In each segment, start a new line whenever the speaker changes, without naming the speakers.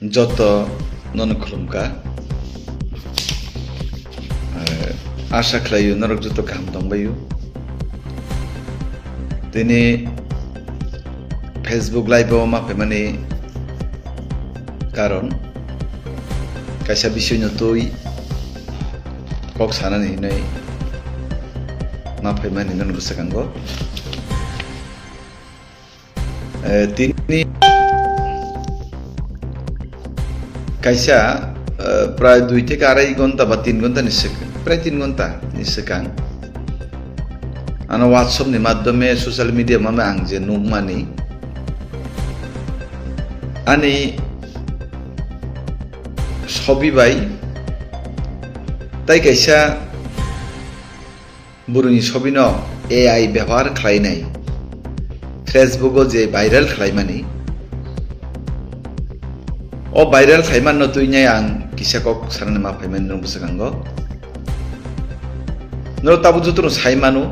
Joto non khulumka asa khlayu norok joto kaham tongbayu tini Facebook live o ma pemani karon kaisa bishoy no tui kok sanani hinai ma pemani non gusakango tini kaisa প্রায় 2 থেকে 2.5 ঘন্টা বা 3 ঘন্টা প্রায় 3 ঘন্টা নিশ্চিকাং আনা WhatsApp নি মাধ্যমে সোশ্যাল মিডিয়া মামে আং যে নুকমানি আনি সবই বাই তাই কাইসা বুরুনি সবই ন এআই ব্যবহার খাইনাই ফেসবুকও যে viral খাইমানি o viral khaiman no tuinya ang kisakok sarana ma phaiman no busakango no tabu jutru saimanu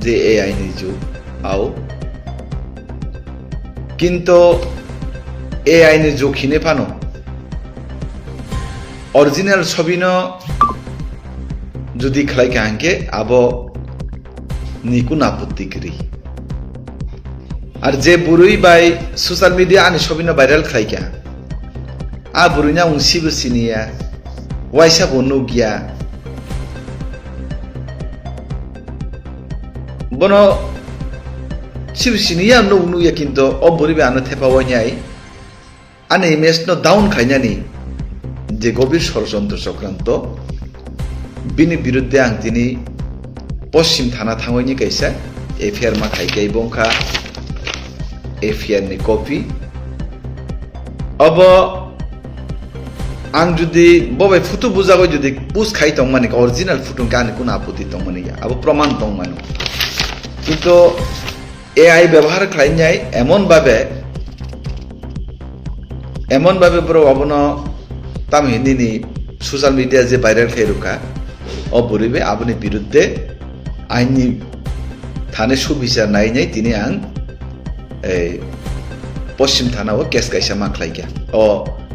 je ai ni ju ao kinto ai ni ju khine phano original ছবিনো যদি খাই কাঙ্কে আবো Nico আপত্তি করি আর যে বুড়ুই by social media আনি ছবিনো viral খাইকা a burunya unsibu sinia waisa bonugia bono sibu sinia no unuya kinto o buribe ano thepa wanyai ane image no down khainani je gobir ষড়যন্ত্র চক্রান্ত bini biruddhe ang tini poschim thana thangoini kaisa FIR ma khaikai bongkha FIR ni copy abo ang যদি ববে ফুটু বুঝাগো যদি পুস খাই তং মানে original ফুটুং কানে কোন আপত্তি তং মানে আবো প্রমাণ তং মানে কিন্তু এআই ব্যবহার খাই যায় এমন ভাবে বড় অবন তাম হিন্দিনি সোশ্যাল মিডিয়া যে ভাইরাল খাই রুকা ও বরিবে আপনি বিরুদ্ধে আইনি থানে সুবিচার নাই নাই তিনি আং এই পশ্চিম থানাও কেস কাইসা মাখলাইগা ও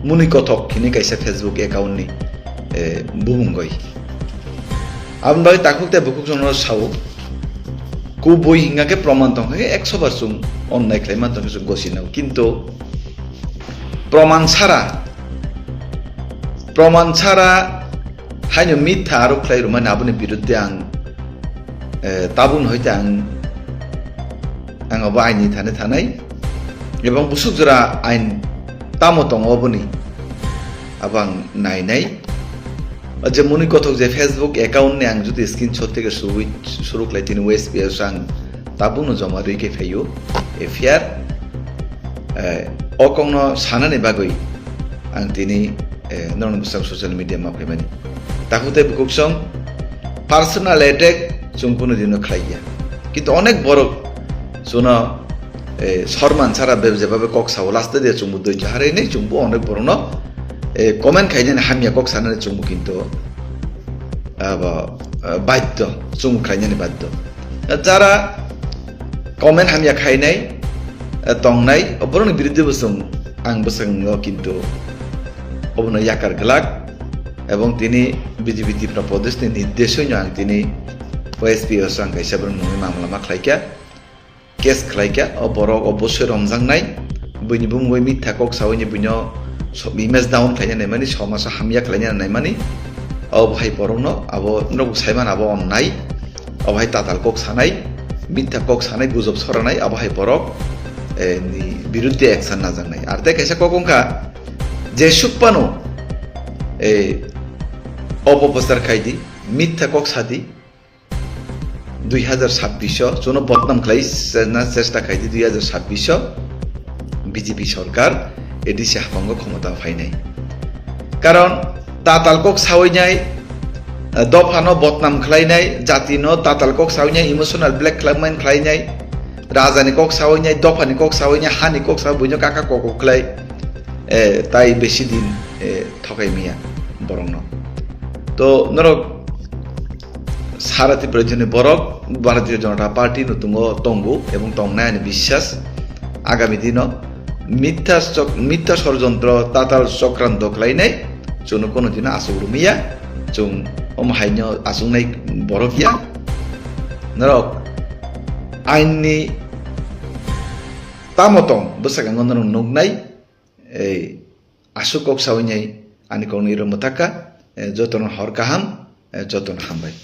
muni kotok kini kaisa Facebook account ni bumungoi abon bai takukte bukuk jono sau ku boi hinga ke proman tong ke 100 bar sum onnai claiman tong sum gosina kintu proman chara haino mitha aro khlai ruman aboni biruddhe ang tabun hoite ang aba aini thane thanai ebong busuk jora ain tamo tong oboni abang nai nai je muni kothok je Facebook account ne ang jodi screenshot থেকে শুরু ক্লাই তিনি ওএসপিএস আং তাবুনো জমা রই কে ফাইও FIR অকংনো সানানি বাগৈ আং তিনি নন বুসাং social media মা ফাইমানি তাকুতে বুকসং পার্সোনাল অ্যাটাক চুম্পুনো দিন খাইয়া কিন্তু অনেক বড় সোনা সরমান ছাড়া যেভাবে কক সাও লাস্টে দিয়ে চুম্বু দই হারে নেই চুম্বু অনেক বড় ন কমেন্ট খাই জানি হামিয়া কক সানারে চুম্বু কিন্তু বাধ্য চুম্বু খাই জানি বাধ্য যারা কমেন্ট হামিয়া খাই নাই তংনাই বরং বিরুদ্ধে বসং আং বসং কিন্তু অবন ইয়াকার গলাক এবং তিনি বিজেপি ত্রিপুরা প্রদেশনি নির্দেশই আং তিনি ওএসপিএস আং হিসাবে মামলা মাখলাইকা কেস খাইকা বরক অবশ্যই রমজাংনাই বইনি বুমগই মিথ্যা কক সাউনি বুইনো ইমেজ ডাউন খাইনা নাইমানি সমাজা হামিয়া খাইনা নাইমানি ও ভাই বরনো আবো নব সাইমান আবো অন্যাই ও ভাই তাতাল কক সানাই মিথ্যা কক সানাই গুজব ছড়ানাই আবো ভাই বরক নি বিরুদ্ধে অ্যাকশন না জানাই আর তাই কাইসা ককংকা যে সুপানো অপপ্রচার খাইদি মিথ্যা কক সাদি 2026 জন্য বদনাম খাই চেষ্টা খাইদি 2026 বিজেপি সরকার এডিসি হাফাঙ্গ ক্ষমতা পাই নাই কারণ তাতালকক সাওইনাই দফানো বদনাম খাইনাই জাতিনো তাতালকক সাওইনাই ইমোশনাল ব্ল্যাকমেইল খাইনাই রাজানি কক সাওইনাই দফানি কক সাওইনাই হানি কক সাও বুইনো কাকা কক খাই তাই বেশি দিন ঠকাই মিয়া বরং তো নরক সারাতি প্রয়োজনে বরক ভারতীয় জনতা পার্টি নতুন তঙ্গু এবং তংনায়নি বিশ্বাস আগামী দিন মিথ্যা ষড়যন্ত্র তাতাল চক্রান্ত খালাयनाय जोंनो कोनोदिनो आसौरुमिया जों हायनो आसौनाय बरफिया नरक आइननि तामतम बसागांगो नुगनाय आसुकक सावैनाय आनि कौनि रमताका जतन हर गाहाम जतन हामबाय।